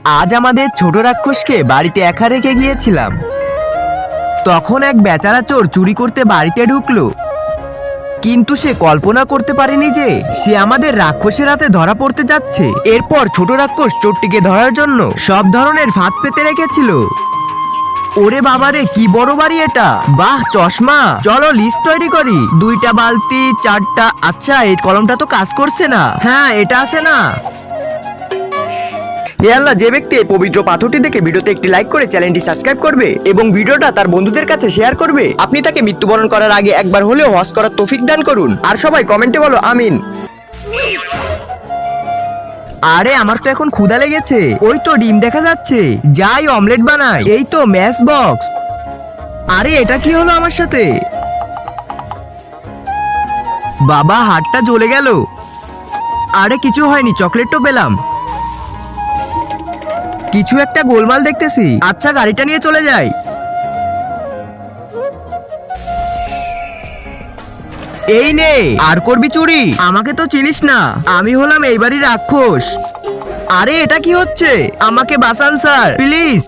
আজ আমাদের ছোট রাক্ষসকে বাড়িতে একা রেখে গিয়েছিলাম। তখন এক বেচারা চোর চুরি করতে বাড়িতে ঢুকলো, কিন্তু সে কল্পনা করতে পারেনি যে সে আমাদের রাক্ষসের হাতে ধরা পড়তে যাচ্ছে। এরপর ছোট রাক্ষস চোরটিকে ধরার জন্য সব ধরনের ফাঁদ পেতে রেখেছিল। ওরে বাবারে, কি বড় বাড়ি এটা! বাহ, চশমা! চলো লিস্ট তৈরি করি। 2টা বালতি, 4টা। আচ্ছা, এই কলমটা তো কাজ করছে না। হ্যাঁ, এটা আছে না। হে আল্লাহ, যে ব্যক্তি এই পবিত্র পাথরটি দেখে ভিডিওতে একটি লাইক করে চ্যানেলটি সাবস্ক্রাইব করবে এবং ভিডিওটা তার বন্ধুদের কাছে শেয়ার করবে, আপনি তাকে মৃত্যুবরণ করার আগে একবার হলেও হজ করার তৌফিক দান করুন। আর সবাই কমেন্টে বলো আমিন। আরে, আমার তো এখন ক্ষুধা লেগেছে। ওই তো ডিম দেখা যাচ্ছে, যাই অমলেট বানাই। এই তো ম্যাচ বক্স। আরে, এটা কি হলো আমার সাথে? বাবা, হাতটা জ্বলে গেল। আরে কিছু হয়নি, চকলেট তো পেলাম। কিছু একটা গোলমাল দেখতেছি। আচ্ছা, গাড়িটা নিয়ে চলে যাই। এই নে, আর করবি চুরি? আমাকে তো চিনিস না, আমি হলাম এই বাড়ির রাক্ষস। আরে, এটা কি হচ্ছে? আমাকে বাঁচান স্যার, প্লিজ।